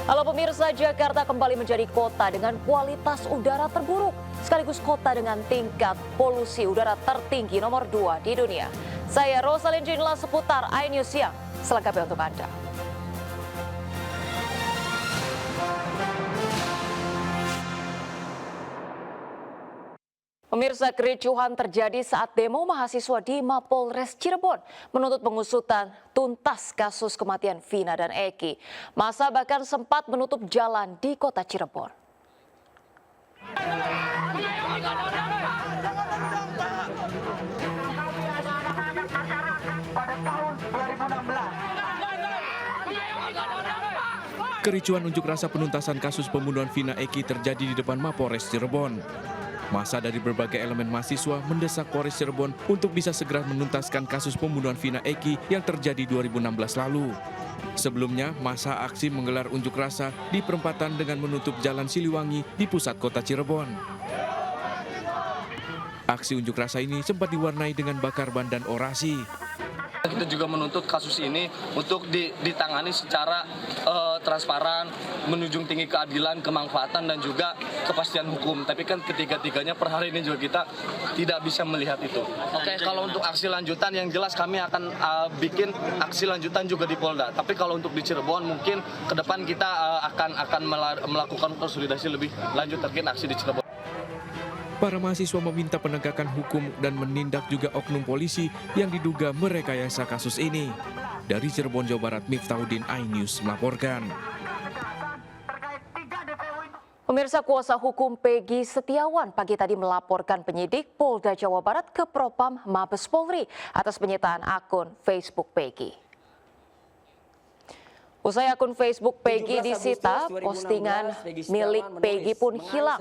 Halo pemirsa, Jakarta kembali menjadi kota dengan kualitas udara terburuk, sekaligus kota dengan tingkat polusi udara tertinggi nomor 2 di dunia. Saya Rosalyn Jinla seputar iNews Siang, selengkapnya untuk Anda. Pemirsa, kericuhan terjadi saat demo mahasiswa di Mapolres Cirebon menuntut pengusutan tuntas kasus kematian Vina dan Eki. Massa bahkan sempat menutup jalan di kota Cirebon. Kericuhan unjuk rasa penuntasan kasus pembunuhan Vina Eki terjadi di depan Mapolres Cirebon. Massa dari berbagai elemen mahasiswa mendesak Polres Cirebon untuk bisa segera menuntaskan kasus pembunuhan Vina Eki yang terjadi 2016 lalu. Sebelumnya, massa aksi menggelar unjuk rasa di perempatan dengan menutup Jalan Siliwangi di pusat kota Cirebon. Aksi unjuk rasa ini sempat diwarnai dengan bakar ban dan orasi. Kita juga menuntut kasus ini untuk ditangani secara transparan, menunjung tinggi keadilan, kemanfaatan, dan juga kepastian hukum. Tapi kan ketiga-tiganya per hari ini juga kita tidak bisa melihat itu. Oke, kalau untuk aksi lanjutan yang jelas kami akan bikin aksi lanjutan juga di Polda. Tapi kalau untuk di Cirebon mungkin ke depan kita akan melakukan konsolidasi lebih lanjut terkait aksi di Cirebon. Para mahasiswa meminta penegakan hukum dan menindak juga oknum polisi yang diduga merekayasa kasus ini. Dari Cirebon, Jawa Barat, Miftahudin, iNews melaporkan. Pemirsa, kuasa hukum Peggy Setiawan pagi tadi melaporkan penyidik Polda Jawa Barat ke Propam Mabes Polri atas penyitaan akun Facebook Peggy. Usai akun Facebook Peggy disita, postingan milik Peggy pun hilang.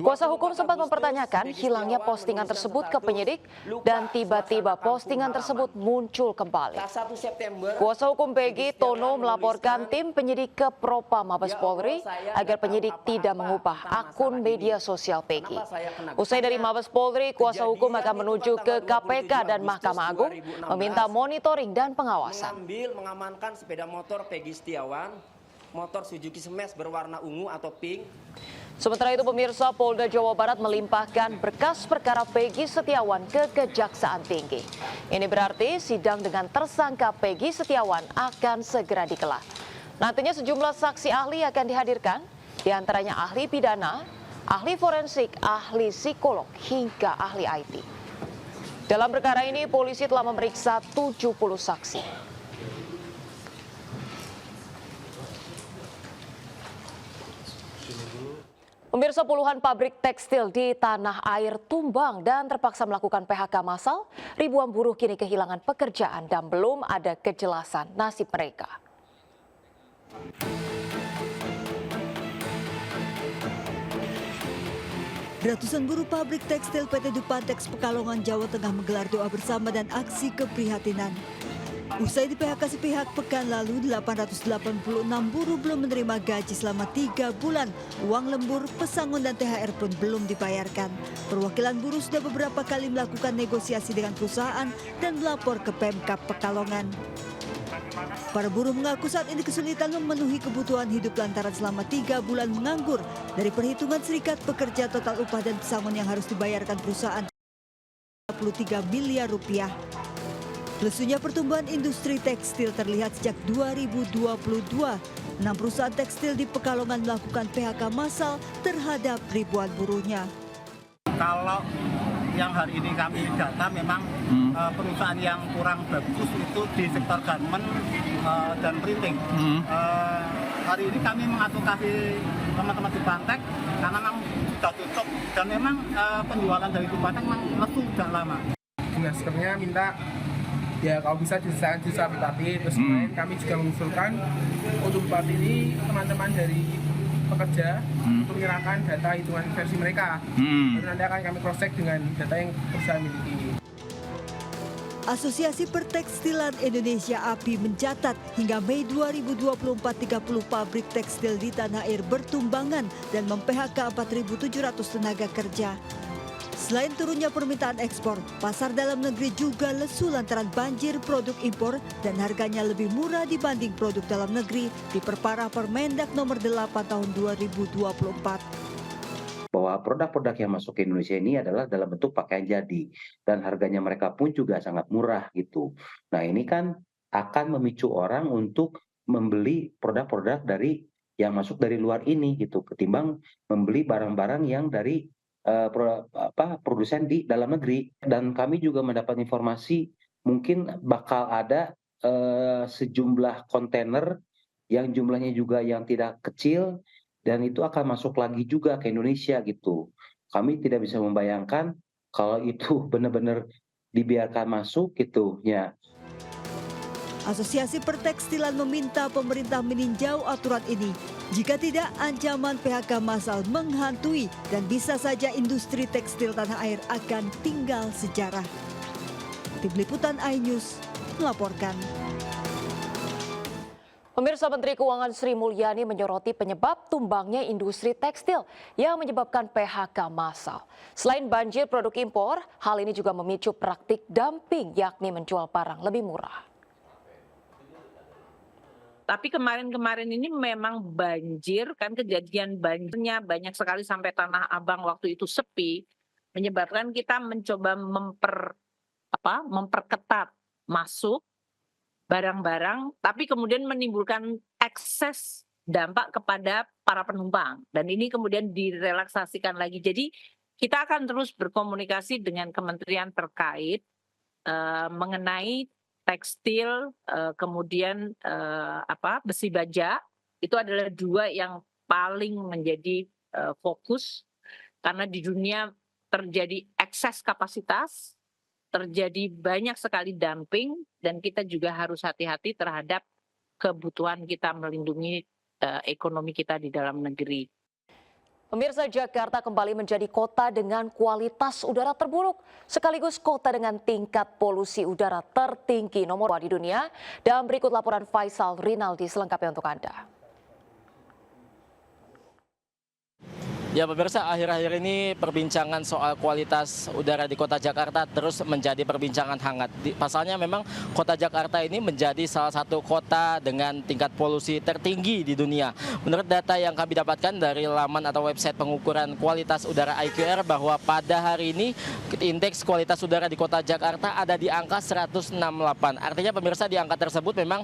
Kuasa hukum sempat mempertanyakan hilangnya postingan tersebut ke penyidik dan tiba-tiba postingan tersebut muncul kembali. Kuasa hukum Peggy, Tono, melaporkan tim penyidik ke Propam Mabes Polri agar penyidik tidak mengubah akun media sosial Peggy. Usai dari Mabes Polri, kuasa hukum akan menuju ke KPK dan Mahkamah Agung meminta monitoring dan pengawasan. Mengamankan sepeda motor Peggy Setiawan, motor Suzuki Smash berwarna ungu atau pink. Sementara itu pemirsa, Polda Jawa Barat melimpahkan berkas perkara Peggy Setiawan ke Kejaksaan Tinggi. Ini berarti sidang dengan tersangka Peggy Setiawan akan segera digelar. Nantinya sejumlah saksi ahli akan dihadirkan, diantaranya ahli pidana, ahli forensik, ahli psikolog, hingga ahli IT. Dalam perkara ini, polisi telah memeriksa 70 saksi. Pemirsa, puluhan pabrik tekstil di tanah air tumbang dan terpaksa melakukan PHK massal. Ribuan buruh kini kehilangan pekerjaan dan belum ada kejelasan nasib mereka. Ratusan buruh pabrik tekstil PT Dupantex Pekalongan, Jawa Tengah menggelar doa bersama dan aksi keprihatinan. Usai di PHK sepihak pekan lalu, 886 buruh belum menerima gaji selama 3 bulan. Uang lembur, pesangon, dan THR pun belum dibayarkan. Perwakilan buruh sudah beberapa kali melakukan negosiasi dengan perusahaan dan melapor ke Pemkab Pekalongan. Para buruh mengaku saat ini kesulitan memenuhi kebutuhan hidup lantaran selama 3 bulan menganggur. Dari perhitungan Serikat Pekerja, total upah dan pesangon yang harus dibayarkan perusahaan 23 miliar rupiah. Lesunya pertumbuhan industri tekstil terlihat sejak 2022. 6 perusahaan tekstil di Pekalongan melakukan PHK massal terhadap ribuan buruhnya. Kalau yang hari ini kami data memang perusahaan yang kurang bagus itu di sektor garment dan printing. Hari ini kami mengadvokasi teman-teman di Dupantex karena memang sudah tutup dan memang penjualan dari Dupantex memang lesu sudah lama. Dinaskernya minta ya kalau bisa diselesaikan di Bupati. Terus kemarin kami juga mengusulkan untuk Bupati ini teman-teman dari pekerja untuk menyerahkan data hitungan versi mereka. Dan nanti akan kami cross check dengan data yang perusahaan miliki. Asosiasi Pertekstilan Indonesia API mencatat hingga Mei 2024 30 pabrik tekstil di tanah air bertumbangan dan mem-PHK 4.700 tenaga kerja. Selain turunnya permintaan ekspor, pasar dalam negeri juga lesu lantaran banjir produk impor dan harganya lebih murah dibanding produk dalam negeri, diperparah Permendak nomor 8 tahun 2024. Bahwa produk-produk yang masuk ke Indonesia ini adalah dalam bentuk pakaian jadi dan harganya mereka pun juga sangat murah gitu. Nah, ini kan akan memicu orang untuk membeli produk-produk dari yang masuk dari luar ini gitu ketimbang membeli barang-barang yang dari produsen di dalam negeri. Dan kami juga mendapat informasi mungkin bakal ada sejumlah kontainer yang jumlahnya juga yang tidak kecil dan itu akan masuk lagi juga ke Indonesia gitu. Kami tidak bisa membayangkan kalau itu benar-benar dibiarkan masuk gitu ya. Asosiasi Pertekstilan meminta pemerintah meninjau aturan ini. Jika tidak, ancaman PHK massal menghantui dan bisa saja industri tekstil tanah air akan tinggal sejarah. Tim Liputan iNews melaporkan. Pemirsa, Menteri Keuangan Sri Mulyani menyoroti penyebab tumbangnya industri tekstil yang menyebabkan PHK massal. Selain banjir produk impor, hal ini juga memicu praktik dumping, yakni menjual barang lebih murah. Tapi kemarin-kemarin ini memang banjir, kan kejadian banjirnya banyak sekali sampai Tanah Abang waktu itu sepi, menyebabkan kita mencoba memperketat masuk barang-barang, tapi kemudian menimbulkan ekses dampak kepada para penumpang. Dan ini kemudian direlaksasikan lagi. Jadi kita akan terus berkomunikasi dengan kementerian terkait mengenai tekstil, kemudian besi baja. Itu adalah dua yang paling menjadi fokus karena di dunia terjadi ekses kapasitas, terjadi banyak sekali dumping, dan kita juga harus hati-hati terhadap kebutuhan kita melindungi ekonomi kita di dalam negeri. Pemirsa, Jakarta kembali menjadi kota dengan kualitas udara terburuk, sekaligus kota dengan tingkat polusi udara tertinggi nomor 2 di dunia. Dan berikut laporan Faisal Rinaldi selengkapnya untuk Anda. Ya pemirsa, akhir-akhir ini perbincangan soal kualitas udara di kota Jakarta terus menjadi perbincangan hangat. Pasalnya memang kota Jakarta ini menjadi salah satu kota dengan tingkat polusi tertinggi di dunia. Menurut data yang kami dapatkan dari laman atau website pengukuran kualitas udara IQR, bahwa pada hari ini indeks kualitas udara di kota Jakarta ada di angka 168. Artinya pemirsa, di angka tersebut memang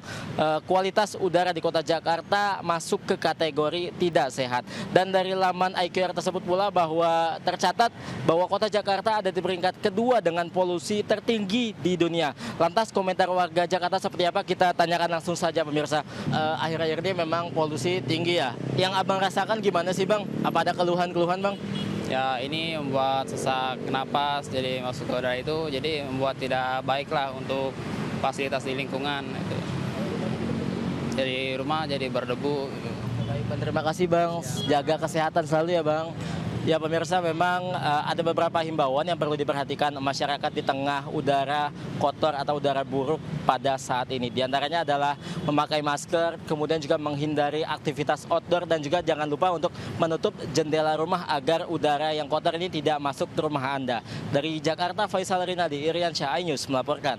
kualitas udara di kota Jakarta masuk ke kategori tidak sehat. Dan dari laman IQR tersebut pula bahwa tercatat bahwa kota Jakarta ada di peringkat kedua dengan polusi tertinggi di dunia. Lantas komentar warga Jakarta seperti apa, kita tanyakan langsung saja pemirsa. Akhir-akhir ini memang polusi tinggi ya. Yang abang rasakan gimana sih bang? Apa ada keluhan-keluhan bang? Ya, ini membuat sesak napas, jadi masuk ke udara itu, jadi membuat tidak baik lah untuk fasilitas di lingkungan. Itu. Jadi rumah jadi berdebu. Gitu. Baik, terima kasih bang, jaga kesehatan selalu ya bang. Ya pemirsa, memang ada beberapa himbauan yang perlu diperhatikan masyarakat di tengah udara kotor atau udara buruk pada saat ini. Di antaranya adalah memakai masker, kemudian juga menghindari aktivitas outdoor, dan juga jangan lupa untuk menutup jendela rumah agar udara yang kotor ini tidak masuk ke rumah Anda. Dari Jakarta, Faisal Rinaldi, Iriansyah, iNews melaporkan.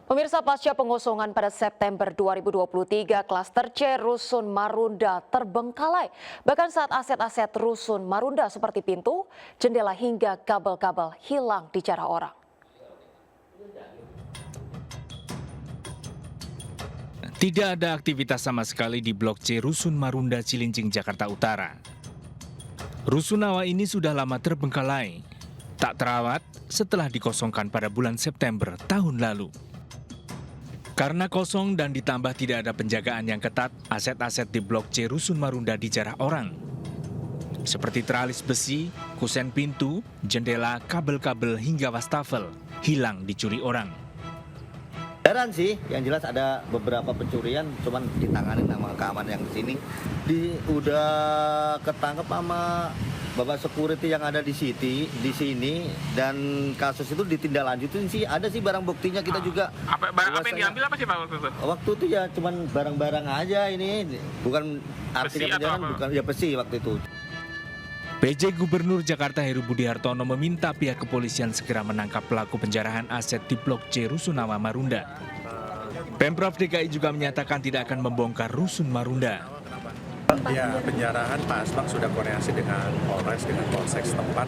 Pemirsa, pasca pengosongan pada September 2023, klaster C Rusun Marunda terbengkalai. Bahkan saat aset-aset Rusun Marunda seperti pintu, jendela hingga kabel-kabel hilang di jarah orang. Tidak ada aktivitas sama sekali di Blok C Rusun Marunda, Cilincing, Jakarta Utara. Rusunawa ini sudah lama terbengkalai, tak terawat setelah dikosongkan pada bulan September tahun lalu. Karena kosong dan ditambah tidak ada penjagaan yang ketat, aset-aset di Blok C Rusun Marunda dijarah orang. Seperti teralis besi, kusen pintu, jendela, kabel-kabel hingga wastafel hilang dicuri orang. Heran sih, yang jelas ada beberapa pencurian, cuman ditangani sama keamanan yang di sini. Udah ketangkep sama bapak security yang ada di sini, dan kasus itu ditindaklanjutin sih. Ada sih barang buktinya, kita juga. Apa yang diambil apa sih Pak waktu itu? Waktu itu ya cuman barang-barang aja ini, bukan artinya penjara, bukan ya besi waktu itu. PJ Gubernur Jakarta Heru Budi Hartono meminta pihak kepolisian segera menangkap pelaku penjarahan aset di Blok C Rusunawa Marunda. Pemprov DKI juga menyatakan tidak akan membongkar Rusun Marunda. Ya, penjarahan Pak Asbak sudah koordinasi dengan Polres, dengan Polsek setempat.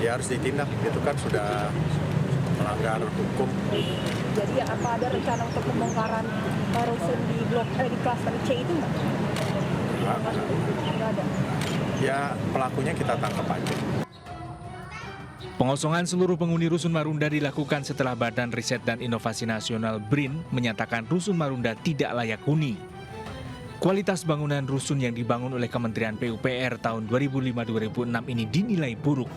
Ya harus ditindak, itu kan sudah melanggar hukum. Jadi apa ada rencana untuk pembongkaran rusun di di klaster C itu nggak? Nggak ada. Ya pelakunya kita tangkap aja. Pengosongan seluruh penghuni Rusun Marunda dilakukan setelah Badan Riset dan Inovasi Nasional BRIN menyatakan Rusun Marunda tidak layak huni. Kualitas bangunan rusun yang dibangun oleh Kementerian PUPR tahun 2005-2006 ini dinilai buruk.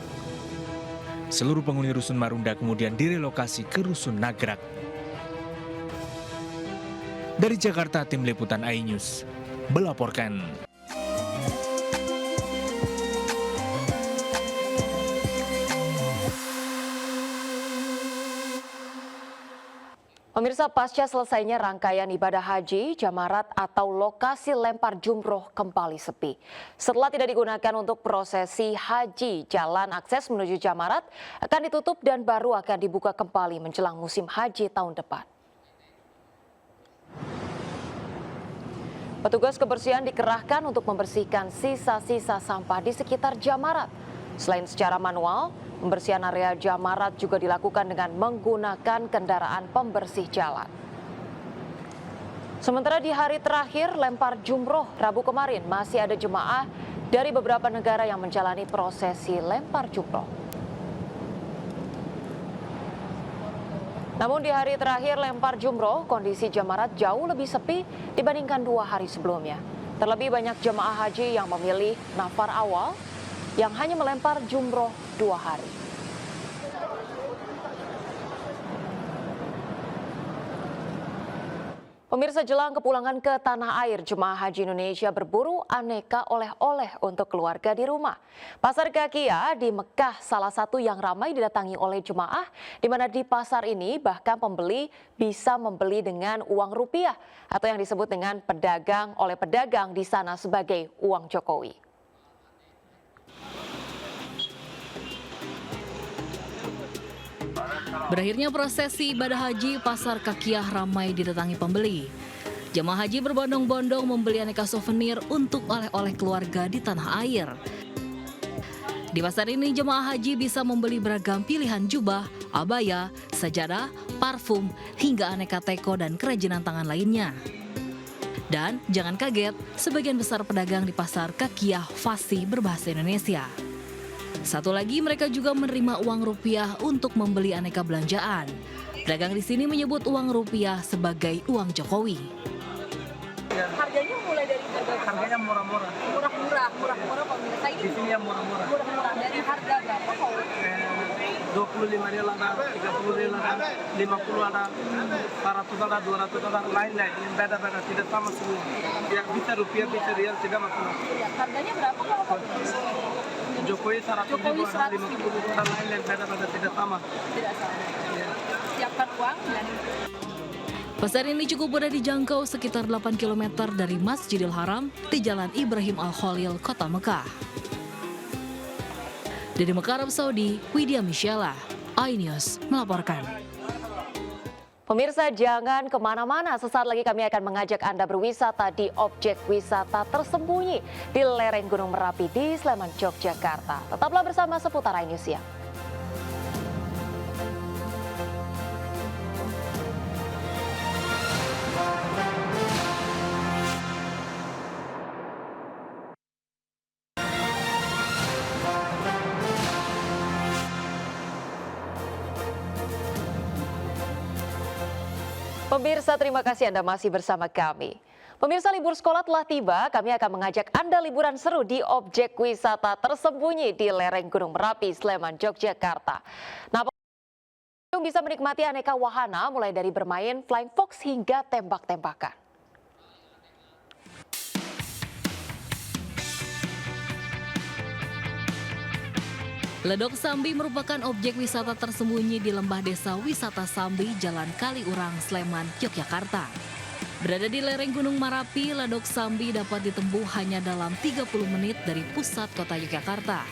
Seluruh penghuni Rusun Marunda kemudian direlokasi ke Rusun Nagrak. Dari Jakarta, Tim Liputan iNews melaporkan. Pemirsa, pasca selesainya rangkaian ibadah haji, jamarat atau lokasi lempar jumroh kembali sepi. Setelah tidak digunakan untuk prosesi haji, jalan akses menuju jamarat akan ditutup dan baru akan dibuka kembali menjelang musim haji tahun depan. Petugas kebersihan dikerahkan untuk membersihkan sisa-sisa sampah di sekitar jamarat. Selain secara manual, pembersihan area jamarat juga dilakukan dengan menggunakan kendaraan pembersih jalan. Sementara di hari terakhir lempar jumroh Rabu kemarin masih ada jemaah dari beberapa negara yang menjalani prosesi lempar jumroh. Namun di hari terakhir lempar jumroh, kondisi jamarat jauh lebih sepi dibandingkan 2 hari sebelumnya. Terlebih banyak jemaah haji yang memilih nafar awal yang hanya melempar jumroh 2 hari. Pemirsa, jelang kepulangan ke tanah air, jemaah haji Indonesia berburu aneka oleh-oleh untuk keluarga di rumah. Pasar Kakia di Mekah salah satu yang ramai didatangi oleh jemaah, di mana di pasar ini bahkan pembeli bisa membeli dengan uang rupiah atau yang disebut dengan pedagang oleh pedagang di sana sebagai uang Jokowi. Berakhirnya prosesi ibadah haji, pasar Kakiah ramai didatangi pembeli. Jemaah haji berbondong-bondong membeli aneka souvenir untuk oleh-oleh keluarga di tanah air. Di pasar ini jemaah haji bisa membeli beragam pilihan jubah, abaya, sajadah, parfum, hingga aneka teko dan kerajinan tangan lainnya. Dan jangan kaget, sebagian besar pedagang di pasar Kakiah fasih berbahasa Indonesia. Satu lagi, mereka juga menerima uang rupiah untuk membeli aneka belanjaan. Pedagang di sini menyebut uang rupiah sebagai uang Jokowi. Harganya mulai dari berapa? Harganya murah-murah. Murah-murah pemirsa ini. Di sini yang murah-murah. Murah-murah dari harga berapa kalau? 25 rial ada, 30 rial ada, 50 ada, 100 ada, 200 ada, lain-lain. Ini beda-beda, tidak sama semua. Yang bisa rupiah, bisa rial, tidak masalah. Ya, harganya berapa kalau? Jokowi 100 ribu, 50 ribu, dan lain-lain beda-beda, tidak sama. Tidak sama. Siapkan uang dan... Pasar ini cukup mudah dijangkau sekitar 8 km dari Masjidil Haram di Jalan Ibrahim Al-Khalil, Kota Mekah. Dari Mekah, Arab Saudi, Widya Michela, iNews melaporkan. Pemirsa, jangan kemana-mana. Sesaat lagi kami akan mengajak Anda berwisata di objek wisata tersembunyi di lereng Gunung Merapi di Sleman, Yogyakarta. Tetaplah bersama Seputar iNews Siang. Pemirsa, terima kasih Anda masih bersama kami. Pemirsa, libur sekolah telah tiba, kami akan mengajak Anda liburan seru di objek wisata tersembunyi di lereng Gunung Merapi, Sleman, Yogyakarta. Nah, pengunjung bisa menikmati aneka wahana mulai dari bermain flying fox hingga tembak-tembakan. Ledok Sambi merupakan objek wisata tersembunyi di lembah desa wisata Sambi, Jalan Kaliurang, Sleman, Yogyakarta. Berada di lereng Gunung Marapi, Ladok Sambi dapat ditempuh hanya dalam 30 menit dari pusat kota Yogyakarta.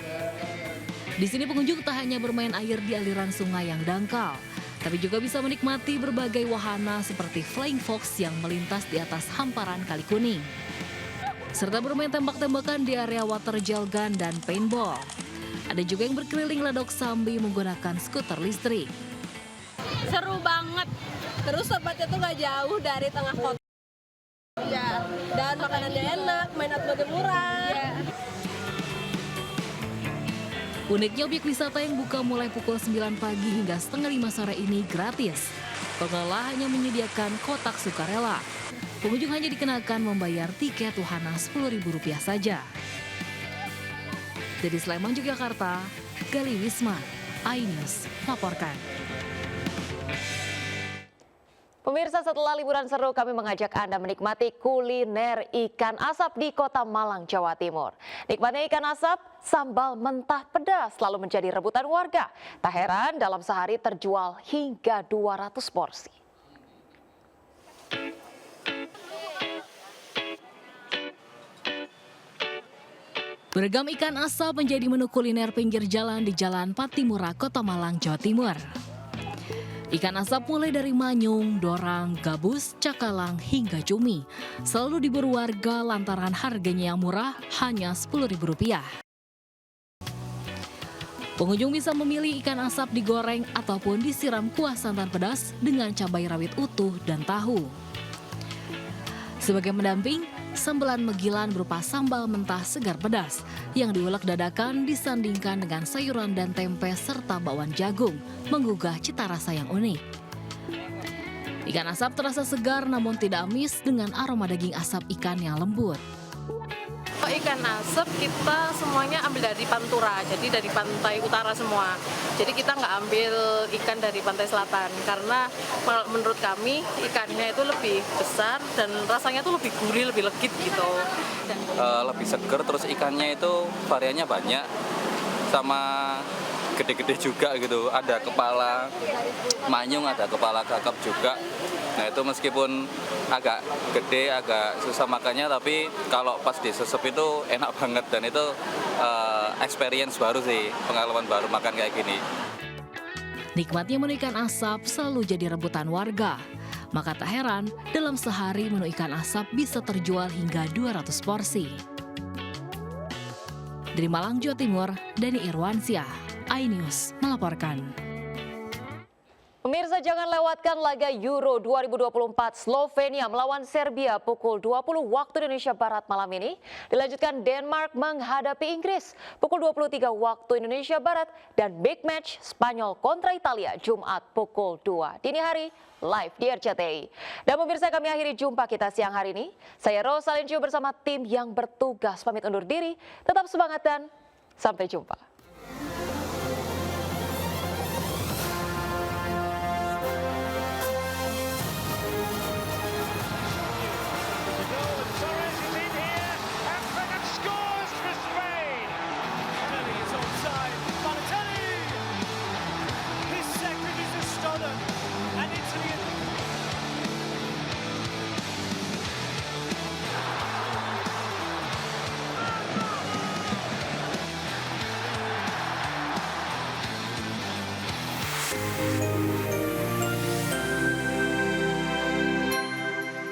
Di sini pengunjung tak hanya bermain air di aliran sungai yang dangkal, tapi juga bisa menikmati berbagai wahana seperti flying fox yang melintas di atas hamparan Kali Kuning. Serta bermain tembak-tembakan di area water gel gun dan paintball. Ada juga yang berkeliling Ladok Sambi menggunakan skuter listrik. Seru banget, terus tempatnya tuh nggak jauh dari tengah kota. Ya, dan makanannya enak, main juga murah. Ya. Uniknya objek wisata yang buka mulai pukul 9 pagi hingga setengah 5 sore ini gratis. Pengelola hanya menyediakan kotak sukarela. Pengunjung hanya dikenakan membayar tiket wahana Rp10.000 saja. Dari Sleman, Yogyakarta, Gali Wisman, iNews melaporkan. Pemirsa, setelah liburan seru, kami mengajak Anda menikmati kuliner ikan asap di Kota Malang, Jawa Timur. Nikmatnya ikan asap, sambal mentah pedas selalu menjadi rebutan warga. Tak heran dalam sehari terjual hingga 200 porsi. Beragam ikan asap menjadi menu kuliner pinggir jalan di Jalan Patimura, Kota Malang, Jawa Timur. Ikan asap mulai dari manyung, dorang, gabus, cakalang, hingga cumi. Selalu diburu warga lantaran harganya yang murah, hanya Rp10.000. Pengunjung bisa memilih ikan asap digoreng ataupun disiram kuah santan pedas dengan cabai rawit utuh dan tahu. Sebagai pendamping, sambelan megilan berupa sambal mentah segar pedas yang diulek dadakan disandingkan dengan sayuran dan tempe serta bakwan jagung, menggugah cita rasa yang unik. Ikan asap terasa segar namun tidak amis dengan aroma daging asap ikan yang lembut. Ikan asap kita semuanya ambil dari Pantura, jadi dari pantai utara semua. Jadi kita nggak ambil ikan dari pantai selatan karena menurut kami ikannya itu lebih besar dan rasanya tuh lebih gurih, lebih legit gitu. Lebih seger, terus ikannya itu variannya banyak, sama gede-gede juga gitu. Ada kepala manyung, ada kepala kakap juga. Nah itu meskipun agak gede, agak susah makannya, tapi kalau pas disesep itu enak banget dan itu experience baru sih, pengalaman baru makan kayak gini. Nikmatnya menu ikan asap selalu jadi rebutan warga. Maka tak heran dalam sehari menu ikan asap bisa terjual hingga 200 porsi. Dari Malang, Jawa Timur, Dani Irwansyah, iNews melaporkan. Pemirsa, jangan lewatkan laga Euro 2024 Slovenia melawan Serbia pukul 20 waktu Indonesia Barat malam ini. Dilanjutkan Denmark menghadapi Inggris pukul 23 waktu Indonesia Barat dan big match Spanyol kontra Italia Jumat pukul 2 dini hari live di RCTI. Dan pemirsa, kami akhiri jumpa kita siang hari ini. Saya Rosalincio bersama tim yang bertugas pamit undur diri. Tetap semangat dan sampai jumpa.